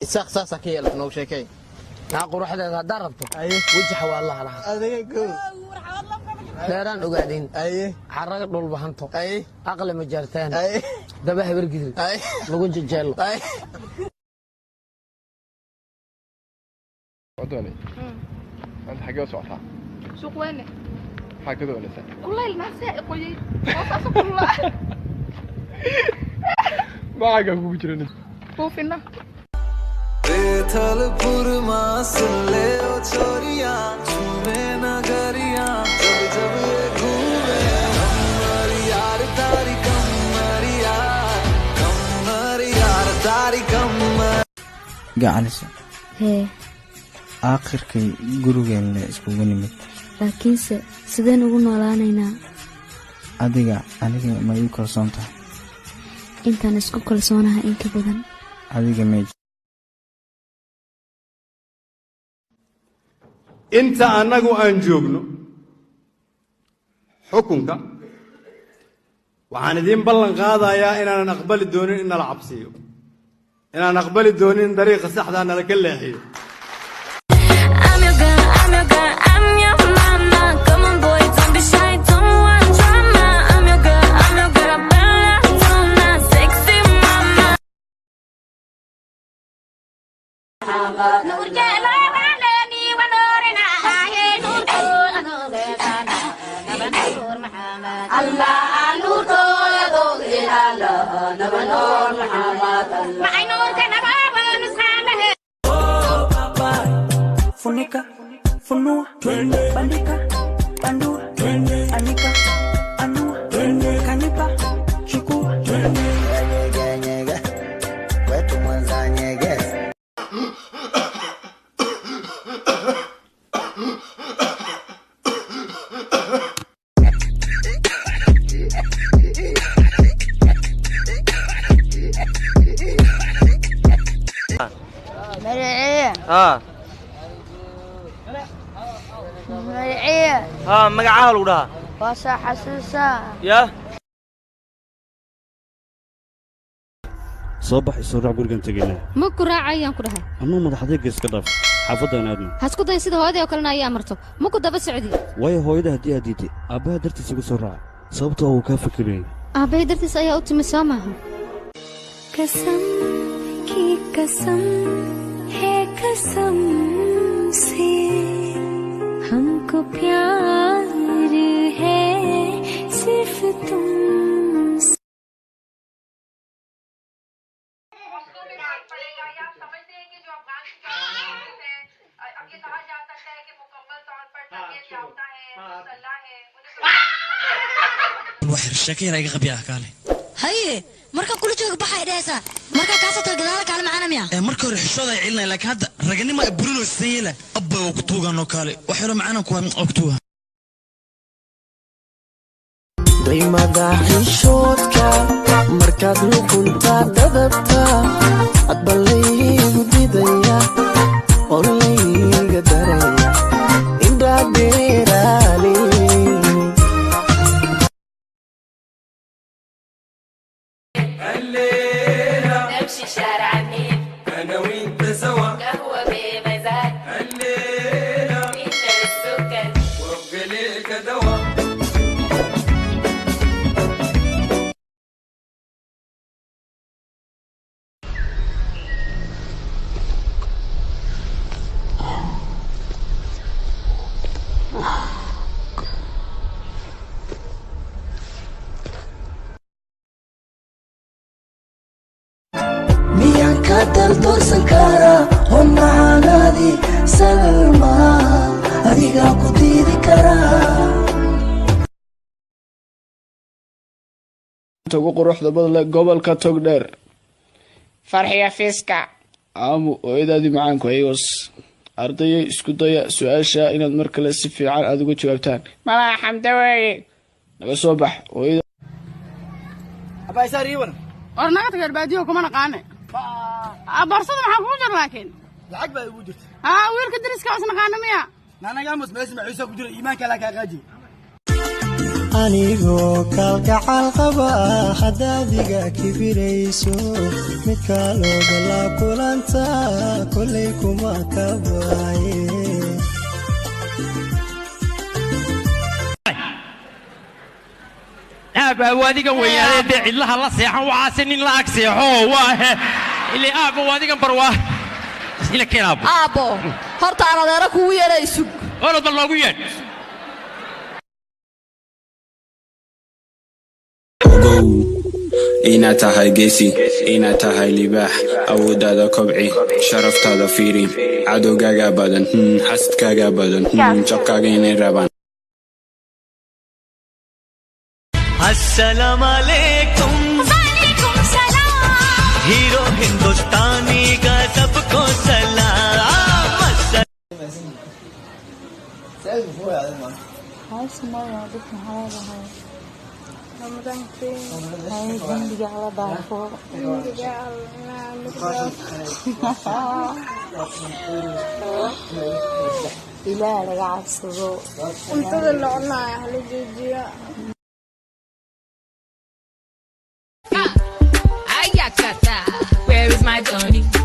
isaaq saasa ka yeelad noo sheekay quruxdeeda haddaa rabto wajaxa waa allah laha adiga dheeraan ogaadin xaraga dhul bahanto aqli ma jarteen daba habar gidil lagu jejeelo ودولي انت حاجه وسعتها سوق وين حاجه ولا سنه والله المساء قولي وصاص كلها ما حاجه بوجرنا وفينا बेथलपुर मासले ओ छोरिया छुमे नगरिया जब जब ये घूमे कमर यार तारी कमर gacanisa hee aakhirkay gurigeena iskugu nimid laakiinse sideen ugu noolaanaynaa aniga ma ii kalsoon tahay intaan isku kalsoonahay in ka badan adiga meej inta anagu aan joogno xukunka waxaan idin ballan qaadayaa inaan aqbali doonin in nala cabsiyo inaan aqbali doonin dariiqa saxda nala ka leexiyo Funika, funua, bandika, bandua, anika, anua, kanipa, chukua. Nyege, wetu mwanza nyege. magacaha lagu dhahaa waa xasuusa ya soo bax isoo raac gurigan tagaynaa ma ku raacayaan ku dhahay anuu madaxdayga iska dhaaf xaafadana aadna hasku day sida hooyada oo kalena ayaa marto ma ku daba socdi waayo hooyada haddii aad diiday aabbaha dartiisa igu soo raaca sababtoo uu kaa fikirayay aabbahay dartiis ayaa u timi soo maaha कसम की कसम है कसम से हमको प्यार है सिर्फ तुमसे وحر الشاكير هيك غبيها كالي هاي marka kula jooga baxay dheesa marka ka soo tagay kala macana miya marka hore xishooda ay cilnay laakiin hadda raganimo ay burino sayla abba oo ku tuugan oo kale waxay macana ku ogtuwa daymada xishoodka markaad luqunta dadabta adbalay gudidaya ollayga daraya inda beerali نمشي شارع النيل انا وانت سوا قهوة بمزاج الليلة إنت السكر وابقى ليك دوا دور سكارا هم معانادي سلمى أديقا قدي ذكرا ugu quruxda badle gobolka Togdheer farxiya fiiska aamu ooyadaadii macaanku ayos ardayay isku daya su'aasha inaad mar kale si fiican aad uga jawaabtaan mala xamda weeye naga soo bax ooyada abay sariiwan ornaga tagar baadiyo kuma naqaane abarsada maxaa ku jir laakiin lacag baa ugu jirta wiilka dariska is naqaana miya naanaga mus meesha ciise ku jira iimaanka la ka qaaji anigoo kalgacal qaba haddaad iga kibirayso mid kalooda la kulanta kolay kuma kabaaye waadigan weynaadee cidlaha la seexan waxaase nin la ag seexo waa ile aabbo waadigan barwaa ila keen aabbo horta aan adeera kugu yeedhay sug orod bal loogu yeedh ogow inaad tahay geesi inaad tahay libaax awooddaada kobci sharaftaada fiiri cadowgaaga badan xasadkaaga badan jabkaaga inay rabaan अस्सलाम वालेकुम वालेकुम सलाम हीरो हिंदुस्तानी का सबको सलाम Where is my Johnny?